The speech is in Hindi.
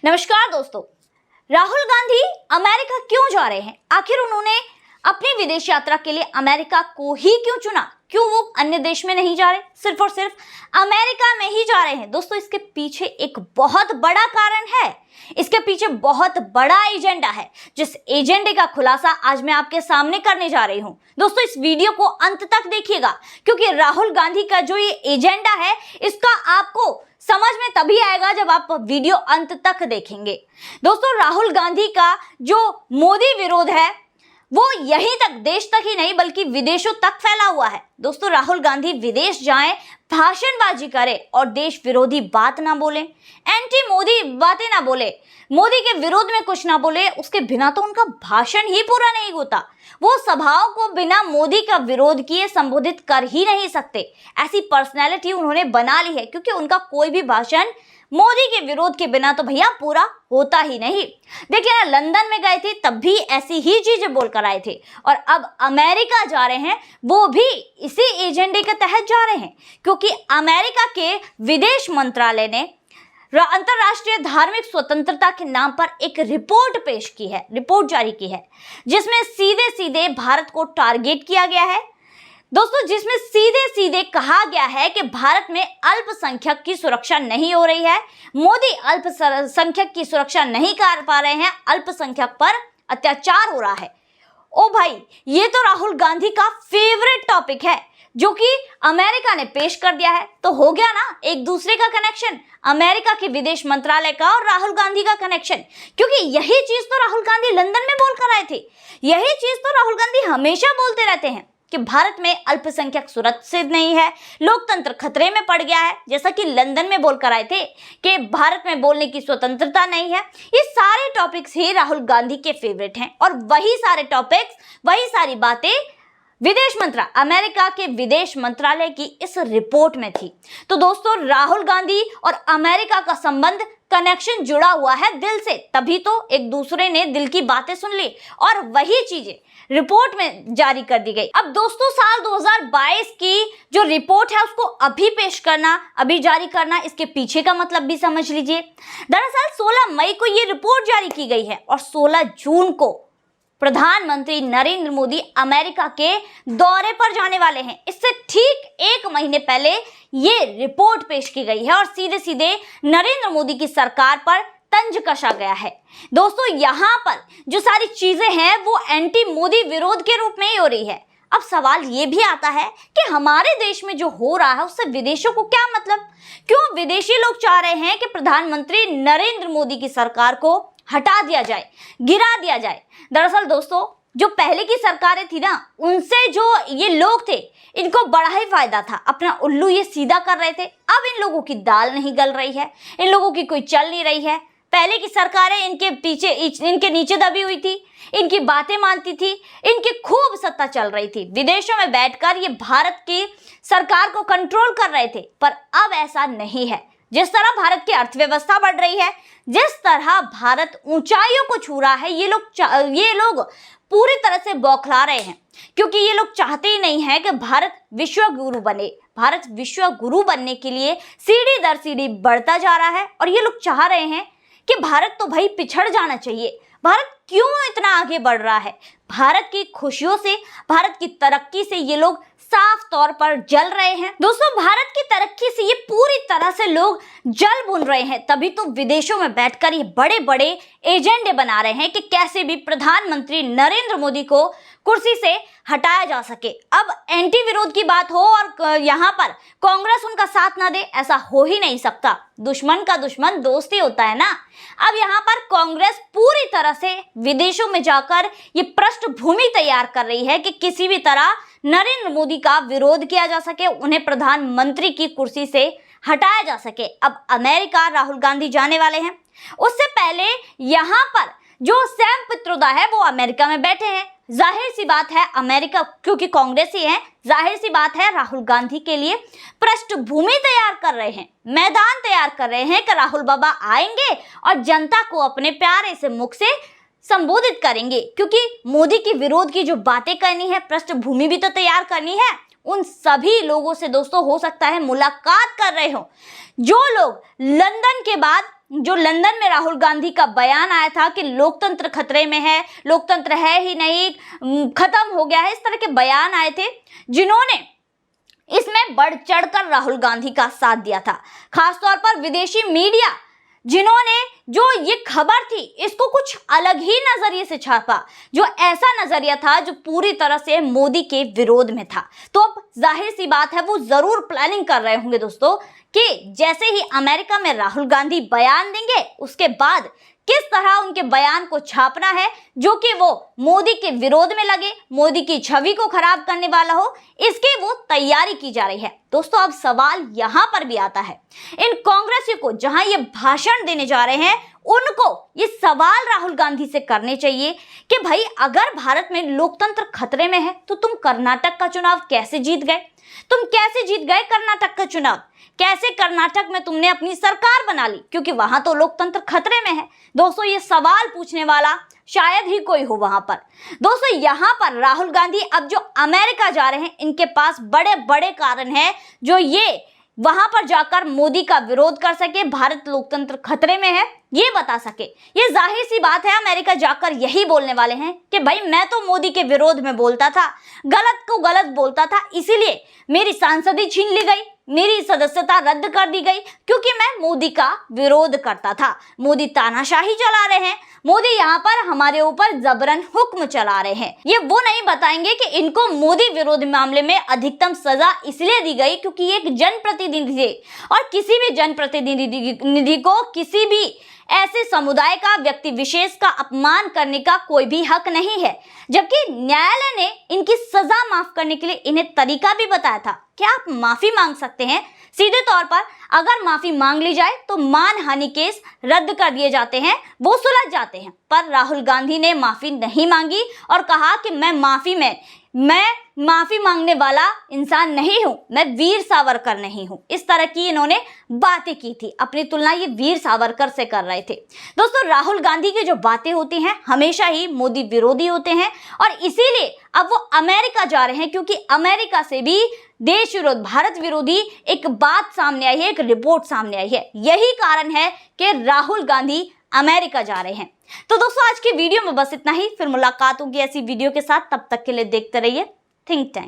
नमस्कार दोस्तों। राहुल गांधी अमेरिका क्यों जा रहे हैं? आखिर उन्होंने अपनी विदेश यात्रा के लिए अमेरिका को ही क्यों चुना? क्यों वो अन्य देश में नहीं जा रहे, सिर्फ और सिर्फ अमेरिका में ही जा रहे हैं? दोस्तों, इसके पीछे एक बहुत बड़ा कारण है, इसके पीछे बहुत बड़ा एजेंडा है, जिस एजेंडे का खुलासा आज मैं आपके सामने करने जा रही हूं। दोस्तों, इस वीडियो को अंत तक देखिएगा, क्योंकि राहुल गांधी का जो ये एजेंडा है, इसका आपको समझ में तभी आएगा जब आप वीडियो अंत तक देखेंगे। दोस्तों, राहुल गांधी का जो मोदी विरोध है वो यहीं तक, देश तक ही नहीं बल्कि विदेशों तक फैला हुआ है। दोस्तों, राहुल गांधी विदेश जाएं, भाषणबाजी करें और देश विरोधी बात ना बोले, एंटी मोदी बातें ना बोले, मोदी के विरोध में कुछ ना बोले, उसके बिना तो उनका भाषण ही पूरा नहीं होता। वो सभाओं को बिना मोदी का विरोध किए संबोधित कर ही नहीं सकते। ऐसी पर्सनैलिटी उन्होंने बना ली है, क्योंकि उनका कोई भी भाषण मोदी के विरोध के बिना तो भैया पूरा होता ही नहीं। देखिए ना, लंदन में गए थे तब भी ऐसी ही चीजें बोलकर आए थे, और अब अमेरिका जा रहे हैं वो भी इसी एजेंडे के तहत जा रहे हैं, क्योंकि अमेरिका के विदेश मंत्रालय ने अंतरराष्ट्रीय धार्मिक स्वतंत्रता के नाम पर एक रिपोर्ट जारी की है, जिसमें सीधे सीधे भारत को टारगेट किया गया है। दोस्तों, जिसमें सीधे सीधे कहा गया है कि भारत में अल्पसंख्यक की सुरक्षा नहीं हो रही है, मोदी अल्पसंख्यक की सुरक्षा नहीं कर पा रहे हैं, अल्पसंख्यक पर अत्याचार हो रहा है। ओ भाई, ये तो राहुल गांधी का फेवरेट टॉपिक है, जो कि अमेरिका ने पेश कर दिया है। तो हो गया ना एक दूसरे का कनेक्शन, अमेरिका के विदेश मंत्रालय का और राहुल गांधी का कनेक्शन, क्योंकि यही चीज तो राहुल गांधी लंदन में बोलकर आए थे, यही चीज तो राहुल गांधी हमेशा बोलते रहते हैं कि भारत में अल्पसंख्यक सुरक्षित नहीं है, लोकतंत्र खतरे में पड़ गया है, जैसा कि लंदन में बोलकर आए थे कि भारत में बोलने की स्वतंत्रता नहीं है। ये सारे टॉपिक्स ही राहुल गांधी के फेवरेट हैं, और वही सारे टॉपिक्स, वही सारी बातें अमेरिका के विदेश मंत्रालय की इस रिपोर्ट में थी। तो दोस्तों, राहुल गांधी और अमेरिका का संबंध, कनेक्शन जुड़ा हुआ है दिल से, तभी तो एक दूसरे ने दिल की बातें सुन ली और वही चीजें रिपोर्ट में जारी कर दी गई। अब दोस्तों, साल 2022 की जो रिपोर्ट है उसको अभी पेश करना, अभी जारी करना, इसके पीछे का मतलब भी समझ लीजिए। दरअसल 16 मई को ये रिपोर्ट जारी की गई है और 16 जून को प्रधानमंत्री नरेंद्र मोदी अमेरिका के दौरे पर जाने वाले हैं। इससे ठीक एक महीने पहले ये रिपोर्ट पेश की गई है और सीधे सीधे नरेंद्र मोदी की सरकार पर तंज कसा गया है। दोस्तों, यहाँ पर जो सारी चीजें हैं वो एंटी मोदी विरोध के रूप में ही हो रही है। अब सवाल ये भी आता है कि हमारे देश में जो हो रहा है उससे विदेशों को क्या मतलब? क्यों विदेशी लोग चाह रहे हैं कि प्रधानमंत्री नरेंद्र मोदी की सरकार को हटा दिया जाए, गिरा दिया जाए? दरअसल दोस्तों, जो पहले की सरकारें थी ना, उनसे जो ये लोग थे, इनको बड़ा ही फायदा था, अपना उल्लू ये सीधा कर रहे थे। अब इन लोगों की दाल नहीं गल रही है, इन लोगों की कोई चल नहीं रही है। पहले की सरकारें इनके नीचे दबी हुई थी, इनकी बातें मानती थी, इनकी खूब सत्ता चल रही थी, विदेशों में बैठकर ये भारत की सरकार को कंट्रोल कर रहे थे। पर अब ऐसा नहीं है। जिस तरह भारत की अर्थव्यवस्था बढ़ रही है, जिस तरह भारत ऊंचाइयों को छू रहा है, ये लोग पूरी तरह से बौखला रहे हैं, क्योंकि ये लोग चाहते ही नहीं है कि भारत विश्व गुरु बने। भारत विश्व गुरु बनने के लिए सीढ़ी दर सीढ़ी बढ़ता जा रहा है, और ये लोग चाह रहे हैं कि भारत तो भाई पिछड़ जाना चाहिए। भारत क्यों इतना आगे बढ़ रहा है? भारत की खुशियों से, भारत की तरक्की से ये लोग साफ तौर पर जल रहे हैं। दोस्तों, भारत की तरक्की से ये पूरी तरह से लोग जल भुन रहे हैं, तभी तो विदेशों में बैठकर ये बड़े बड़े एजेंडे बना रहे हैं कि कैसे भी प्रधानमंत्री नरेंद्र मोदी को कुर्सी से हटाया जा सके। अब एंटी विरोध की बात हो और यहाँ पर कांग्रेस उनका साथ ना दे, ऐसा हो ही नहीं सकता। दुश्मन का दुश्मन दोस्त ही होता है ना। अब यहाँ पर कांग्रेस पूरी तरह से विदेशों में जाकर ये पृष्ठभूमि तैयार कर रही है कि किसी भी तरह नरेंद्र मोदी का विरोध किया जा सके, उन्हें प्रधानमंत्री की कुर्सी से हटाया जा सके। अब अमेरिका राहुल गांधी जाने वाले हैं, उससे पहले यहाँ पर जो सैम पित्रोदा है वो अमेरिका में बैठे हैं। जाहिर सी बात है, अमेरिका क्योंकि कांग्रेसी है, जाहिर सी बात है राहुल गांधी के लिए पृष्ठभूमि तैयार कर रहे हैं, मैदान तैयार कर रहे हैं कि राहुल बाबा आएंगे और जनता को अपने प्यारे से मुख से संबोधित करेंगे, क्योंकि मोदी के विरोध की जो बातें करनी है, पृष्ठभूमि भी तो तैयार करनी है। उन सभी लोगों से दोस्तों हो सकता है मुलाकात कर रहे हो जो लोग लंदन के बाद जो लंदन में राहुल गांधी का बयान आया था कि लोकतंत्र खतरे में है, लोकतंत्र है ही नहीं, खत्म हो गया है, इस तरह के बयान आए थे जिन्होंने इसमें बढ़ चढ़कर राहुल गांधी का साथ दिया था। खासतौर पर विदेशी मीडिया जिन्होंने जो ये खबर थी इसको कुछ अलग ही नजरिए से छापा, जो ऐसा नजरिया था जो पूरी तरह से मोदी के विरोध में था। तो अब जाहिर सी बात है वो जरूर प्लानिंग कर रहे होंगे दोस्तों कि जैसे ही अमेरिका में राहुल गांधी बयान देंगे उसके बाद किस तरह उनके बयान को छापना है जो कि वो मोदी के विरोध में लगे, मोदी की छवि को खराब करने वाला हो, इसकी वो तैयारी की जा रही है। दोस्तों अब सवाल यहां पर भी आता है, इन कांग्रेसियों को जहां ये भाषण देने जा रहे हैं उनको ये सवाल राहुल गांधी से करने चाहिए कि भाई अगर भारत में लोकतंत्र खतरे में है तो तुम कर्नाटक का चुनाव कैसे जीत गए? तुम कैसे जीत गए कर्नाटक का चुनाव? कैसे कर्नाटक में तुमने अपनी सरकार बना ली? क्योंकि वहां तो लोकतंत्र खतरे में है। दोस्तों ये सवाल पूछने वाला शायद ही कोई हो वहां पर। दोस्तों यहां पर राहुल गांधी अब जो अमेरिका जा रहे हैं इनके पास बड़े बड़े कारण हैं जो ये वहां पर जाकर मोदी का विरोध कर सके, भारत लोकतंत्र खतरे में है ये बता सके। ये जाहिर सी बात है अमेरिका जाकर यही बोलने वाले हैं कि भाई मैं तो मोदी के विरोध में बोलता था, गलत को गलत बोलता था, इसीलिए मेरी सांसदी छीन ली गई, मेरी सदस्यता रद्द कर दी गई क्योंकि मैं मोदी का विरोध करता था। मोदी तानाशाही चला रहे हैं, मोदी यहाँ पर हमारे ऊपर जबरन हुक्म चला रहे हैं। ये वो नहीं बताएंगे कि इनको मोदी विरोध मामले में अधिकतम सजा इसलिए दी गई क्योंकि एक जनप्रतिनिधि थे और किसी भी जनप्रतिनिधि को किसी भी ऐसे समुदाय का, व्यक्ति विशेष का अपमान करने का कोई भी हक नहीं है। जबकि न्यायालय ने इनकी सजा माफ करने के लिए इन्हें तरीका भी बताया था कि आप माफी मांग सकते हैं। सीधे तौर पर अगर माफी मांग ली जाए तो मानहानि केस रद्द कर दिए जाते हैं, वो सुलझ जाते हैं। पर राहुल गांधी ने माफी नहीं मांगी और कहा कि मैं माफी मांगने वाला इंसान नहीं हूं, मैं वीर सावरकर नहीं हूं। इस तरह की इन्होंने बातें की थी, अपनी तुलना ये वीर सावरकर से कर रहे थे। दोस्तों राहुल गांधी की जो बातें होती हैं हमेशा ही मोदी विरोधी होते हैं और इसीलिए अब वो अमेरिका जा रहे हैं क्योंकि अमेरिका से भी देश विरोध, भारत विरोधी एक बात सामने आई है, एक रिपोर्ट सामने आई है। यही कारण है कि राहुल गांधी अमेरिका जा रहे हैं। तो दोस्तों आज की वीडियो में बस इतना ही, फिर मुलाकात होगी ऐसी वीडियो के साथ। तब तक के लिए देखते रहिए थिंक टाइम।